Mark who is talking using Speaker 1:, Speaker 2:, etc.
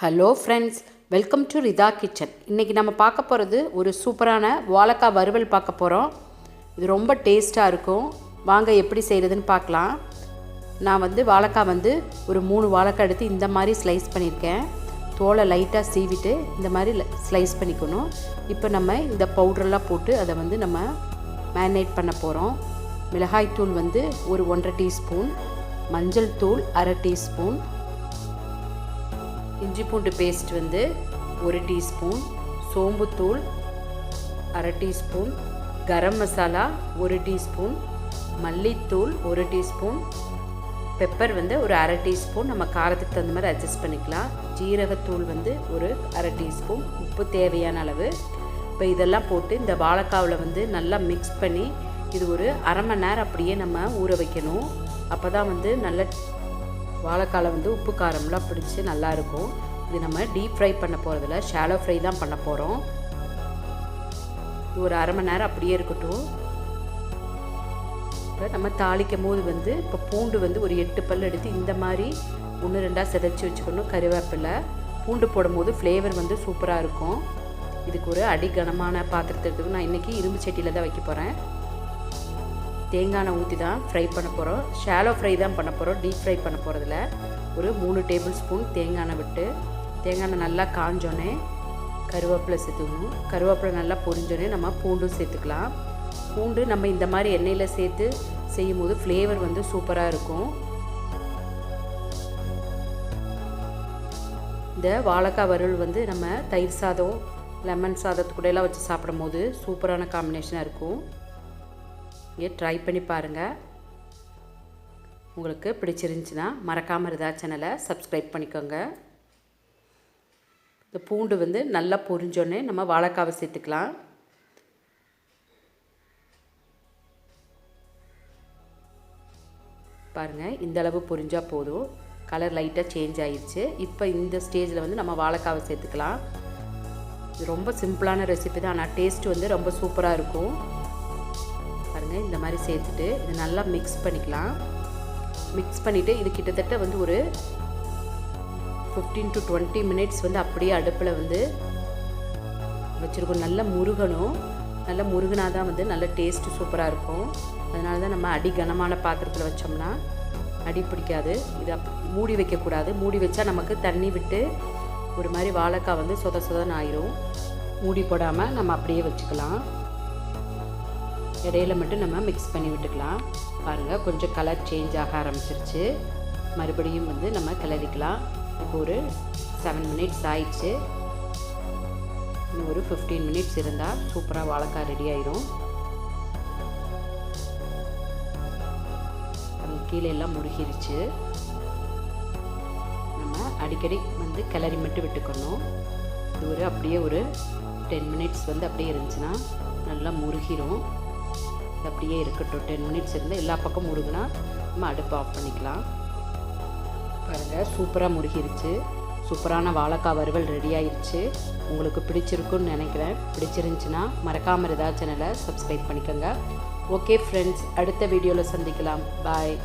Speaker 1: Hello friends, welcome to Rida kitchen. இன்றைக்கி நம்ம பார்க்க போகிறது ஒரு சூப்பரான வாழைக்காய் வறுவல் பார்க்க போகிறோம். இது ரொம்ப டேஸ்ட்டாக இருக்கும். வாங்க எப்படி செய்கிறதுன்னு பார்க்கலாம். நான் வாழைக்காய் ஒரு 3 வாழைக்காய் எடுத்து இந்த மாதிரி ஸ்லைஸ் பண்ணியிருக்கேன். தோலை லைட்டாக சீவிட்டு இந்த மாதிரி ஸ்லைஸ் பண்ணிக்கணும். இப்போ நம்ம இந்த பவுடரெல்லாம் போட்டு அதை நம்ம மேரினேட் பண்ண போகிறோம். மிளகாய்த்தூள் ஒரு 1.5 டீஸ்பூன், மஞ்சள் தூள் 1/2 டீஸ்பூன், இஞ்சி பூண்டு paste 1 teaspoon, சோம்புத்தூள் 1/2 teaspoon, garam masala 1 teaspoon, மல்லித்தூள் 1 டீஸ்பூன், பெப்பர் ஒரு 1/2 டீஸ்பூன். நம்ம காரத்துக்கு தகுந்த மாதிரி அட்ஜஸ்ட் பண்ணிக்கலாம். ஜீரகத்தூள் ஒரு 1/2 டீஸ்பூன், உப்பு தேவையான அளவு. இப்போ இதெல்லாம் போட்டு இந்த வாழைக்காவில் நல்லா மிக்ஸ் பண்ணி இது ஒரு 1/2 மணி நேரம் அப்படியே நம்ம ஊற வைக்கணும். அப்போ தான் நல்ல வாழைக்காயில் உப்பு காரம்லாம் பிடிச்சி நல்லாயிருக்கும். இது நம்ம டீப் ஃப்ரை பண்ண போகிறதில்ல, ஷாலோ ஃப்ரை தான் பண்ண போகிறோம். இது ஒரு 1/2 மணி நேரம் அப்படியே இருக்கட்டும். இப்போ நம்ம தாளிக்கும் போது இப்போ பூண்டு ஒரு 8 பல் எடுத்து இந்த மாதிரி 1-2 செதைச்சி வச்சுக்கணும். கருவேப்பிலை, பூண்டு போடும் போது ஃப்ளேவர் சூப்பராக இருக்கும். இதுக்கு ஒரு அடிகனமான பாத்திரத்துக்கு நான் இன்றைக்கி இரும்பு சட்டியில் தான் வைக்க போகிறேன். தேங்காய் எண்ணெய் ஊற்றி தான் ஃப்ரை பண்ண போகிறோம். ஷாலோ ஃப்ரை தான் பண்ண போகிறோம், டீப் ஃப்ரை பண்ண போகிறதில்ல. ஒரு 3 டேபிள் ஸ்பூன் தேங்காய் எண்ணெய் விட்டு, தேங்காய் எண்ணெய் நல்லா காஞ்சோன்னே கருவேப்பிலை சேர்த்துக்கணும். கருவேப்பிலை நல்லா பொரிஞ்சோடனே நம்ம பூண்டும் சேர்த்துக்கலாம். பூண்டு நம்ம இந்த மாதிரி எண்ணெயில் சேர்த்து செய்யும் போது ஃப்ளேவர் சூப்பராக இருக்கும். இந்த வாழைக்காய் வறுவல் நம்ம தயிர் சாதம், லெமன் சாதத்து கூடலாம் வச்சு சாப்பிடும் போது சூப்பரான காம்பினேஷனாக இருக்கும். இங்கே ட்ரை பண்ணி பாருங்கள். உங்களுக்கு பிடிச்சிருந்துச்சின்னா மறக்காமல் ரிதா சேனலை சப்ஸ்கிரைப் பண்ணிக்கோங்க. இந்த பூண்டு நல்லா பொரிஞ்சோடனே நம்ம வாழைக்காவை சேர்த்துக்கலாம். பாருங்கள், இந்த அளவு பொரிஞ்சால் போதும். கலர் லைட்டாக சேஞ்ச் ஆகிடுச்சு. இப்போ இந்த ஸ்டேஜில் நம்ம வாழைக்காவை சேர்த்துக்கலாம். இது ரொம்ப சிம்பிளான ரெசிபி தான், ஆனால் டேஸ்ட் ரொம்ப சூப்பராக இருக்கும். பாருங்கள், இந்த மாதிரி சேர்த்துட்டு இது நல்லா மிக்ஸ் பண்ணிக்கலாம். மிக்ஸ் பண்ணிவிட்டு இது கிட்டத்தட்ட ஒரு 15 to 20 மினிட்ஸ் அப்படியே அடுப்பில் வச்சுருக்கோம். நல்லா முருகணும். நல்லா முருகனா தான் நல்ல டேஸ்ட்டு சூப்பராக இருக்கும். அதனால தான் நம்ம அடி கனமான பாத்திரத்தில் வச்சோம்னா அடி பிடிக்காது. இதை மூடி வைக்கக்கூடாது. மூடி வச்சா நமக்கு தண்ணி விட்டு ஒரு மாதிரி வாழைக்காய் சொத சொதன்னு ஆயிரும். மூடி போடாமல் நம்ம அப்படியே வச்சுக்கலாம். இடையில மட்டும் நம்ம மிக்ஸ் பண்ணி விட்டுக்கலாம். பாருங்கள், கொஞ்சம் கலர் சேஞ்ச் ஆக ஆரம்பிச்சிருச்சு. மறுபடியும் நம்ம கிளறிக்கலாம். இப்போ ஒரு 7 மினிட்ஸ் ஆயிடுச்சு. இன்னும் ஒரு 15 மினிட்ஸ் இருந்தால் சூப்பராக வாழைக்காய் ரெடி ஆயிரும். கீழே எல்லாம் முருகிருச்சு. நம்ம அடிக்கடி கிளறி மட்டும் விட்டுக்கணும். இது அப்படியே ஒரு 10 மினிட்ஸ் அப்படியே இருந்துச்சுன்னா நல்லா முருகிரும். அப்படியே இருக்கட்டும். 10 மினிட்ஸ் இருந்தால் எல்லா பக்கம் முருகுனா நம்ம அடுப்பு ஆஃப் பண்ணிக்கலாம். பாருங்கள், சூப்பராக முருகிருச்சு. சூப்பரான வாழைக்காய் வறுவல் ரெடி ஆயிடுச்சு. உங்களுக்கு பிடிச்சிருக்குன்னு நினைக்கிறேன். பிடிச்சிருந்துச்சின்னா மறக்காமல் ரிதா சேனலை சப்ஸ்கிரைப் பண்ணிக்கோங்க. ஓகே ஃப்ரெண்ட்ஸ், அடுத்த வீடியோவில் சந்திக்கலாம். பாய்.